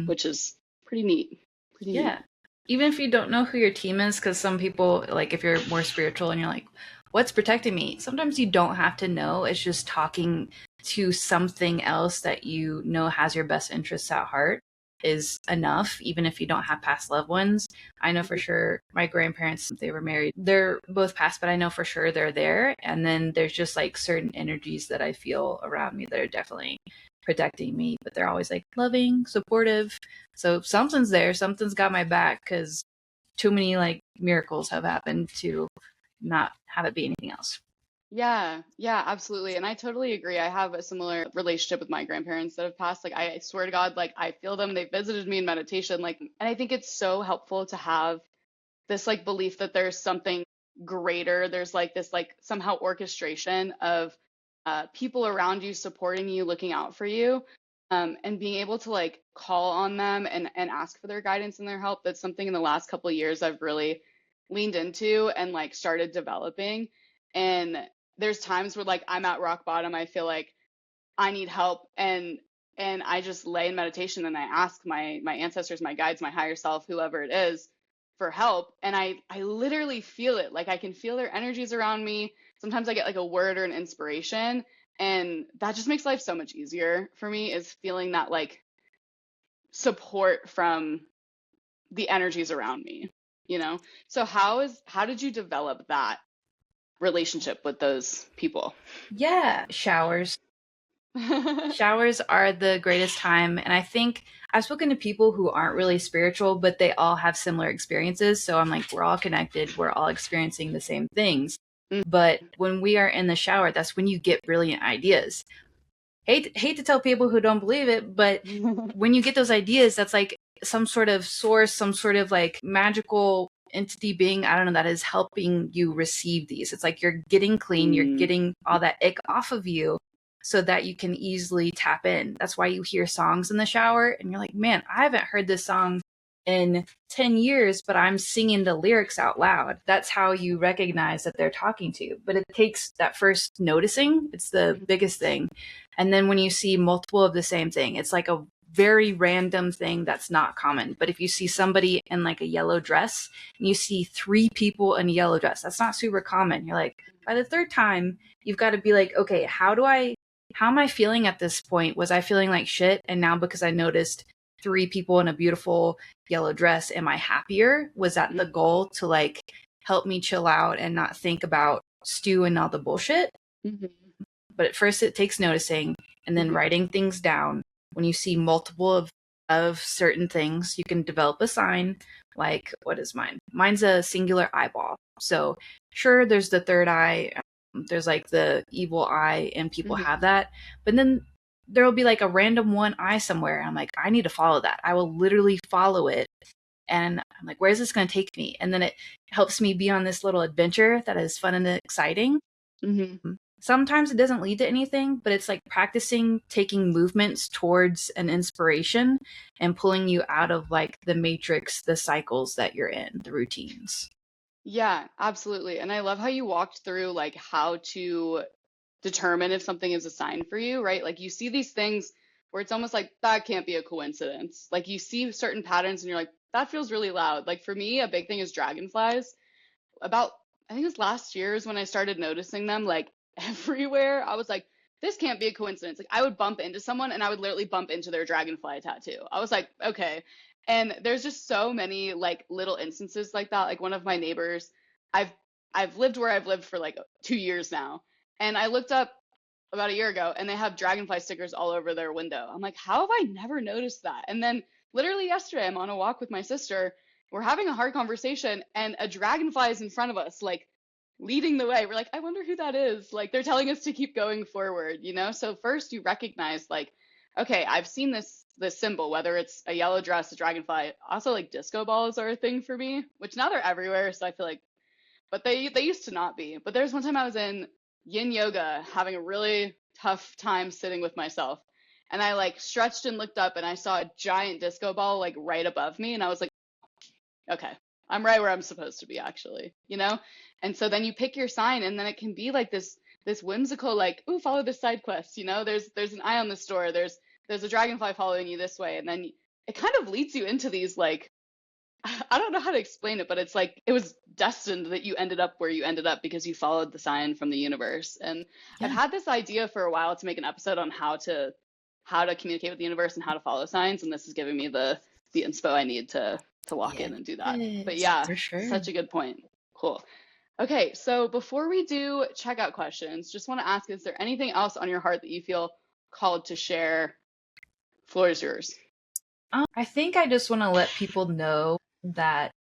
which is pretty neat. Yeah. Even if you don't know who your team is, because some people, like if you're more spiritual and you're like, what's protecting me? Sometimes you don't have to know. It's just talking to something else that you know has your best interests at heart is enough, even if you don't have past loved ones. I know for sure my grandparents, they were married. They're both passed, but I know for sure they're there. And then there's just like certain energies that I feel around me that are definitely protecting me, but they're always like loving, supportive. So something's there, something's got my back, because too many like miracles have happened to not have it be anything else. Yeah, absolutely. And I totally agree. I have a similar relationship with my grandparents that have passed. Like, I swear to God, like, I feel them. They visited me in meditation. Like, and I think it's so helpful to have this, like, belief that there's something greater. There's, like, this, like, somehow orchestration of people around you supporting you, looking out for you, and being able to, like, call on them and ask for their guidance and their help. That's something in the last couple of years I've really leaned into and, like, started developing. And there's times where like I'm at rock bottom. I feel like I need help, and I just lay in meditation and I ask my ancestors, my guides, my higher self, whoever it is, for help, and I literally feel it. Like I can feel their energies around me. Sometimes I get like a word or an inspiration, and that just makes life so much easier for me, is feeling that like support from the energies around me, you know? So how did you develop that relationship with those people? Yeah, showers. Showers are the greatest time. And I think I've spoken to people who aren't really spiritual, but they all have similar experiences. So I'm like, we're all connected. We're all experiencing the same things. But when we are in the shower, that's when you get brilliant ideas. Hate to tell people who don't believe it, but when you get those ideas, that's like some sort of source, some sort of like magical entity being, I don't know, that is helping you receive these. It's like you're getting clean, you're getting all that ick off of you so that you can easily tap in. That's why you hear songs in the shower and you're like, man, I haven't heard this song in 10 years, but I'm singing the lyrics out loud. That's how you recognize that they're talking to you. But it takes that first noticing. It's the biggest thing. And then when you see multiple of the same thing, it's like a very random thing that's not common. But if you see somebody in like a yellow dress and you see 3 people in a yellow dress, that's not super common. You're like, by the third time, you've got to be like, okay, how am I feeling at this point? Was I feeling like shit? And now because I noticed 3 people in a beautiful yellow dress, am I happier? Was that the goal, to like help me chill out and not think about stew and all the bullshit? But at first it takes noticing and then writing things down. When you see multiple of certain things, you can develop a sign. Like, what is mine? Mine's a singular eyeball. So sure, there's the third eye. There's like the evil eye, and people have that. But then there will be like a random one eye somewhere. I'm like, I need to follow that. I will literally follow it. And I'm like, where is this going to take me? And then it helps me be on this little adventure that is fun and exciting. Sometimes it doesn't lead to anything, but it's like practicing taking movements towards an inspiration and pulling you out of like the matrix, the cycles that you're in, the routines. Yeah, absolutely. And I love how you walked through like how to determine if something is a sign for you, right? Like you see these things where it's almost like that can't be a coincidence. Like you see certain patterns and you're like, that feels really loud. Like for me, a big thing is dragonflies. About, I think it was last year is when I started noticing them like everywhere. I was like, this can't be a coincidence. Like I would bump into someone and I would literally bump into their dragonfly tattoo. I was like, okay. And there's just so many like little instances like that. Like one of my neighbors, I've lived where I've lived for like 2 years now. And I looked up about a year ago and they have dragonfly stickers all over their window. I'm like, how have I never noticed that? And then literally yesterday, I'm on a walk with my sister. We're having a hard conversation and a dragonfly is in front of us, like leading the way. We're like, I wonder who that is. Like they're telling us to keep going forward, you know? So first you recognize like, okay, I've seen this symbol, whether it's a yellow dress, a dragonfly, also like disco balls are a thing for me, which now they're everywhere. So I feel like, but they used to not be. But there's one time I was in yin yoga having a really tough time sitting with myself. And I like stretched and looked up and I saw a giant disco ball like right above me. And I was like, okay, I'm right where I'm supposed to be actually, you know? And so then you pick your sign and then it can be like this whimsical, like, ooh, follow this side quest, you know? There's an eye on this door. There's a dragonfly following you this way. And then it kind of leads you into these like, I don't know how to explain it, but it's like it was destined that you ended up where you ended up because you followed the sign from the universe. And I've had this idea for a while to make an episode on how to communicate with the universe and how to follow signs, and this is giving me the inspo I need to walk in and do that. But yeah, for sure. Such a good point. Cool. Okay, so before we do checkout questions, just want to ask, is there anything else on your heart that you feel called to share? Floor is yours. I think I just want to let people know that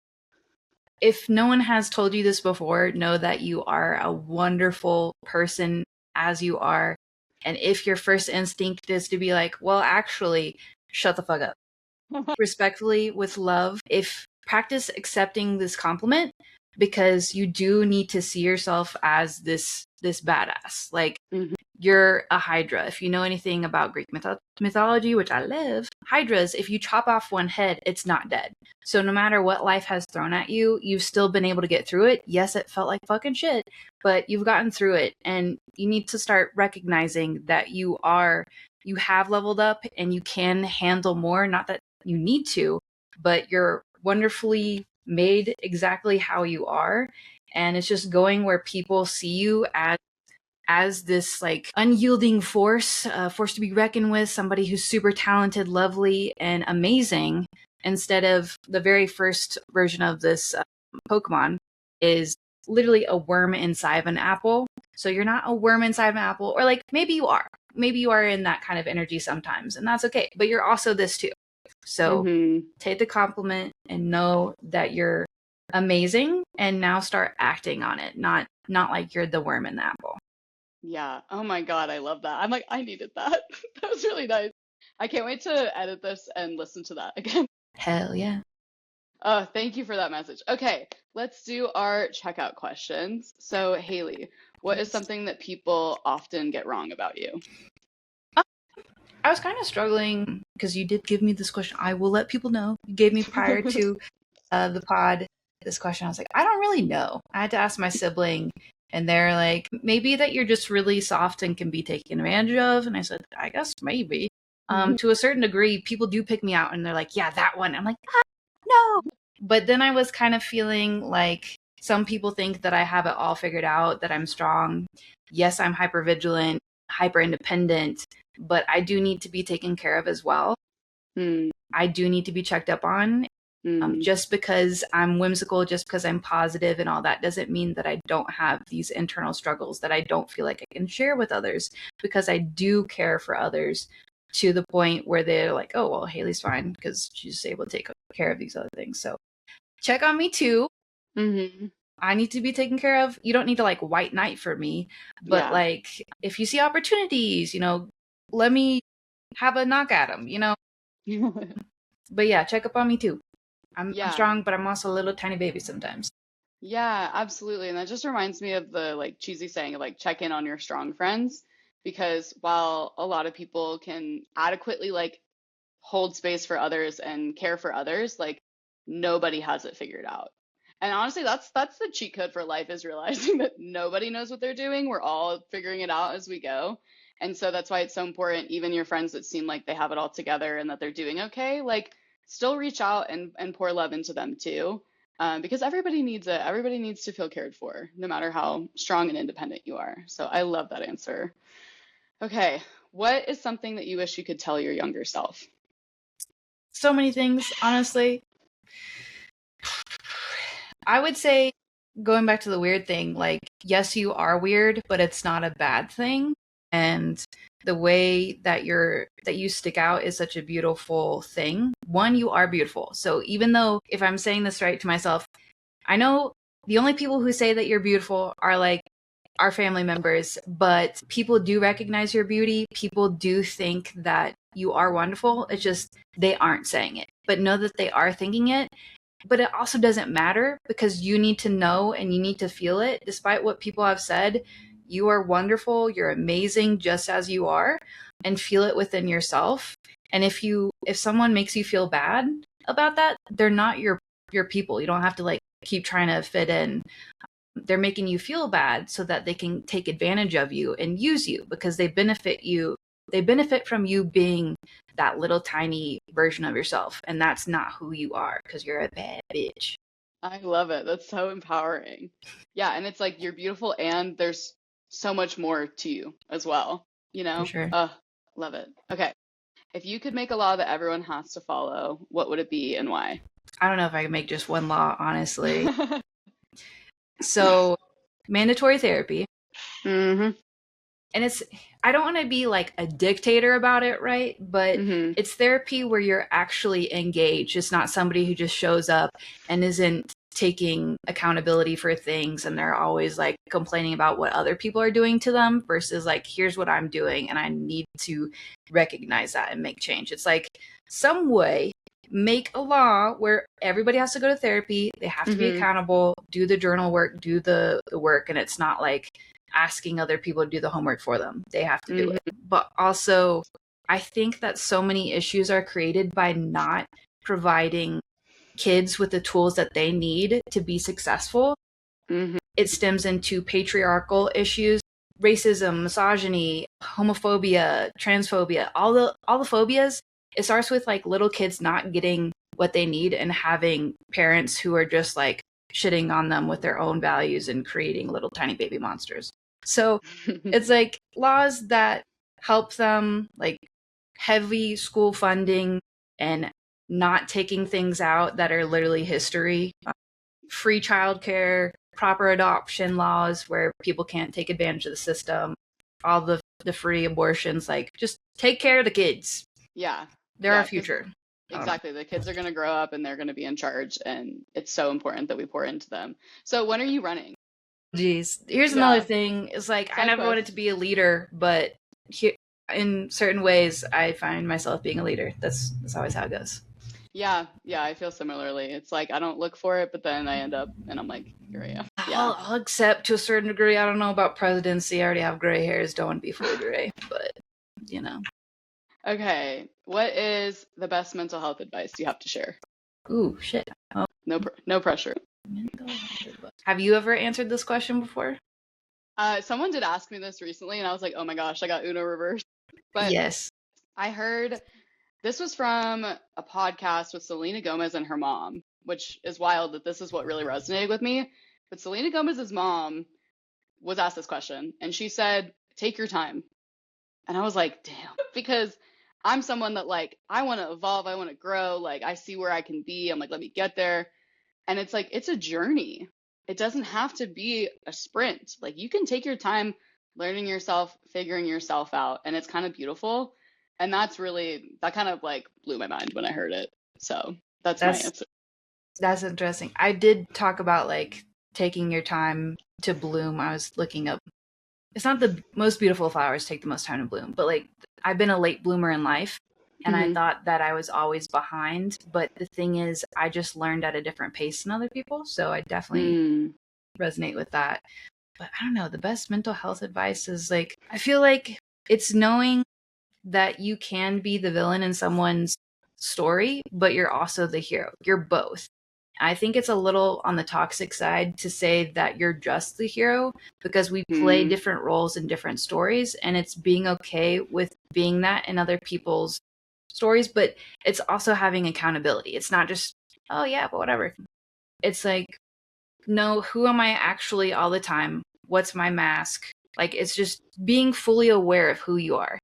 if no one has told you this before, know that you are a wonderful person as you are. And if your first instinct is to be like, well, actually, shut the fuck up. Respectfully, with love, if practice accepting this compliment, because you do need to see yourself as this badass. Like you're a hydra. If you know anything about Greek mythology, which I love, hydras, if you chop off one head, it's not dead. So no matter what life has thrown at you, you've still been able to get through it. Yes, it felt like fucking shit, but you've gotten through it. And you need to start recognizing that you have leveled up and you can handle more. Not that you need to, but you're wonderfully made exactly how you are. And it's just going where people see you as this like unyielding force to be reckoned with, somebody who's super talented, lovely, and amazing, instead of the very first version of this Pokemon is literally a worm inside of an apple. So you're not a worm inside of an apple, or like maybe you are. Maybe you are in that kind of energy sometimes, and that's okay. But you're also this too. So take the compliment and know that you're amazing, and now start acting on it. Not like you're the worm in the apple. Yeah. Oh my God, I love that. I'm like, I needed that. That was really nice. I can't wait to edit this and listen to that again. Hell yeah. Oh, thank you for that message. Okay, let's do our checkout questions. So, Haley, what is something that people often get wrong about you? I was kind of struggling because you did give me this question. I will let people know. You gave me prior to the pod this question. I was like, I don't really know. I had to ask my sibling, and they're like, maybe that you're just really soft and can be taken advantage of. And I said, I guess maybe. To a certain degree, people do pick me out and they're like, yeah, that one. I'm like, no. But then I was kind of feeling like some people think that I have it all figured out, that I'm strong. Yes, I'm hyper vigilant, hyper independent, but I do need to be taken care of as well. I do need to be checked up on. Just because I'm whimsical, just because I'm positive and all that doesn't mean that I don't have these internal struggles that I don't feel like I can share with others, because I do care for others to the point where they're like, oh, well, Haley's fine because she's able to take care of these other things. So check on me too. I need to be taken care of. You don't need to like white knight for me, but like if you see opportunities, let me have a knock at them, But yeah, check up on me too. I'm strong, but I'm also a little tiny baby sometimes. Yeah, absolutely. And that just reminds me of the like cheesy saying of like check in on your strong friends, because while a lot of people can adequately like hold space for others and care for others, like nobody has it figured out. And honestly, that's the cheat code for life, is realizing that nobody knows what they're doing. We're all figuring it out as we go. And so that's why it's so important, even your friends that seem like they have it all together and that they're doing okay, like still reach out and pour love into them too. Because everybody needs it. Everybody needs to feel cared for, no matter how strong and independent you are. So I love that answer. Okay, what is something that you wish you could tell your younger self? So many things, honestly. I would say, going back to the weird thing, like, yes, you are weird, but it's not a bad thing. And the way that you stick out is such a beautiful thing. One, you are beautiful. So even though, if I'm saying this right to myself, I know the only people who say that you're beautiful are like our family members, but people do recognize your beauty. People do think that you are wonderful. It's just they aren't saying it, but know that they are thinking it. But it also doesn't matter, because you need to know and you need to feel it. Despite what people have said, you are wonderful, you're amazing just as you are, and feel it within yourself. And if someone makes you feel bad about that, they're not your people. You don't have to like keep trying to fit in. They're making you feel bad so that they can take advantage of you and use you, because they benefit from you being that little tiny version of yourself. And that's not who you are, because you're a bad bitch. I love it. That's so empowering. Yeah, and it's like you're beautiful and there's so much more to you as well, For sure. Love it. Okay. If you could make a law that everyone has to follow, what would it be and why? I don't know if I could make just one law, honestly. So, mandatory therapy. And I don't want to be like a dictator about it, right? But it's therapy where you're actually engaged. It's not somebody who just shows up and isn't taking accountability for things, and they're always like complaining about what other people are doing to them, versus like, here's what I'm doing and I need to recognize that and make change. It's like some way make a law where everybody has to go to therapy. They have to be accountable, do the journal work, do the work. And it's not like asking other people to do the homework for them. They have to do it. But also, I think that so many issues are created by not providing kids with the tools that they need to be successful. It stems into patriarchal issues, racism, misogyny, homophobia, transphobia, all the phobias. It starts with like little kids not getting what they need and having parents who are just like shitting on them with their own values and creating little tiny baby monsters. So it's like laws that help them, like heavy school funding and not taking things out that are literally history, free childcare, proper adoption laws where people can't take advantage of the system, all the free abortions, like just take care of the kids. Yeah. They're our future. Exactly. The kids are going to grow up and they're going to be in charge, and it's so important that we pour into them. So when are you running? Jeez. Here's another thing. It's like, I never wanted to be a leader, but in certain ways, I find myself being a leader. That's always how it goes. Yeah, I feel similarly. It's like I don't look for it, but then I end up and I'm like, here I am. Yeah. I'll accept to a certain degree. I don't know about presidency. I already have gray hairs. Don't want to be fully gray, but you know. Okay, what is the best mental health advice you have to share? Ooh, shit. Oh. No pressure. Have you ever answered this question before? Someone did ask me this recently, and I was like, oh my gosh, I got Uno reversed. But yes, I heard this was from a podcast with Selena Gomez and her mom, which is wild that this is what really resonated with me. But Selena Gomez's mom was asked this question, and she said, take your time. And I was like, damn, because I'm someone that like, I want to evolve, I want to grow, like I see where I can be, I'm like, let me get there. And it's like, it's a journey. It doesn't have to be a sprint. Like you can take your time learning yourself, figuring yourself out, and it's kind of beautiful. And that kind of like blew my mind when I heard it. So that's my answer. That's interesting. I did talk about like taking your time to bloom. I was looking up, it's not the most beautiful flowers take the most time to bloom, but like I've been a late bloomer in life, and I thought that I was always behind. But the thing is, I just learned at a different pace than other people. So I definitely resonate with that. But I don't know, the best mental health advice is like, I feel like it's knowing that you can be the villain in someone's story, but you're also the hero. You're both. I think it's a little on the toxic side to say that you're just the hero, because we play different roles in different stories, and it's being okay with being that in other people's stories, but it's also having accountability. It's not just, oh yeah, but whatever. It's like, no, who am I actually all the time? What's my mask? Like, it's just being fully aware of who you are.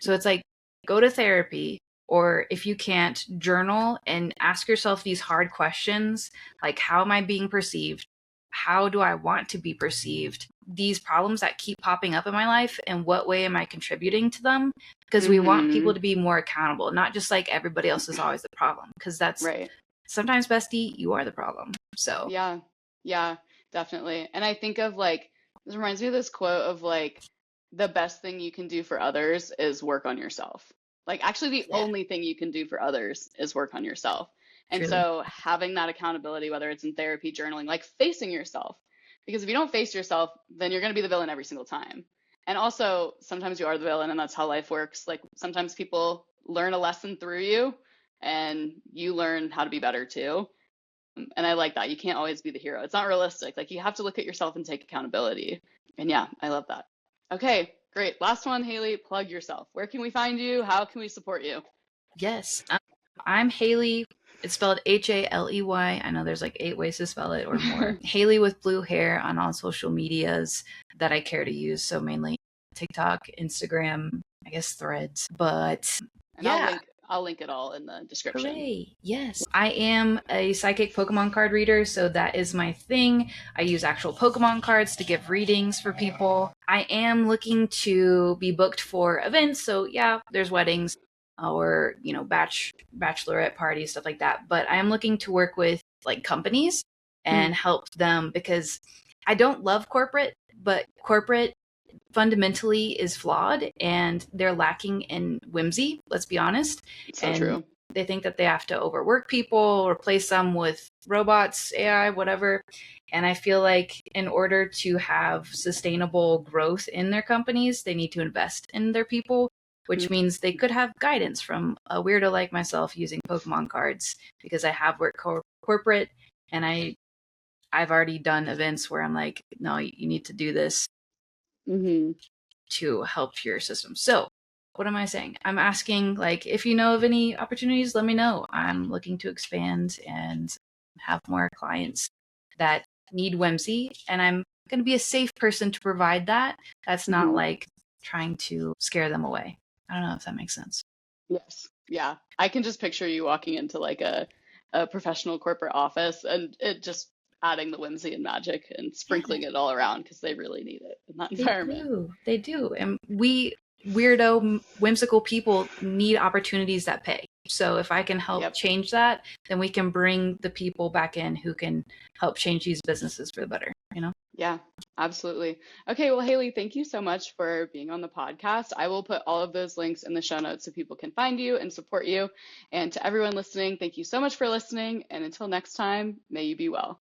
So it's like, go to therapy, or if you can't, journal and ask yourself these hard questions, like, how am I being perceived? How do I want to be perceived? These problems that keep popping up in my life, and what way am I contributing to them? Because we want people to be more accountable, not just like everybody else is always the problem. Because that's right. Sometimes, bestie, you are the problem. So yeah, definitely. And I think of like, this reminds me of this quote of like, the best thing you can do for others is work on yourself. Like actually the only thing you can do for others is work on yourself. And so having that accountability, whether it's in therapy, journaling, like facing yourself, because if you don't face yourself, then you're going to be the villain every single time. And also sometimes you are the villain, and that's how life works. Like sometimes people learn a lesson through you, and you learn how to be better too. And I like that. You can't always be the hero. It's not realistic. Like you have to look at yourself and take accountability. And yeah, I love that. Okay, great. Last one, Haley, plug yourself. Where can we find you? How can we support you? Yes, I'm Haley. It's spelled Haley. I know there's like 8 ways to spell it or more. Haley with blue hair on all social medias that I care to use. So mainly TikTok, Instagram, I guess Threads. But yeah. I'll link it all in the description. Hooray. Yes. I am a psychic Pokemon card reader, so that is my thing. I use actual Pokemon cards to give readings for people. I am looking to be booked for events, so yeah, there's weddings or, you know, bachelorette parties, stuff like that. But I am looking to work with like companies and help them, because I don't love corporate, but corporate fundamentally is flawed, and they're lacking in whimsy, let's be honest. So true. They think that they have to overwork people, replace them with robots, AI, whatever. And I feel like in order to have sustainable growth in their companies, they need to invest in their people, which means they could have guidance from a weirdo like myself using Pokemon cards, because I have worked corporate, and I've already done events where I'm like, no, you need to do this to help your system. So what am I saying? I'm asking, like, if you know of any opportunities, let me know. I'm looking to expand and have more clients that need Whimsy, and I'm going to be a safe person to provide that. That's not like trying to scare them away. I don't know if that makes sense. Yes. Yeah. I can just picture you walking into like a professional corporate office and it just adding the whimsy and magic and sprinkling it all around because they really need it in that environment. They do. And we weirdo, whimsical people need opportunities that pay. So if I can help change that, then we can bring the people back in who can help change these businesses for the better, you know? Yeah, absolutely. Okay, well, Haley, thank you so much for being on the podcast. I will put all of those links in the show notes so people can find you and support you. And to everyone listening, thank you so much for listening. And until next time, may you be well.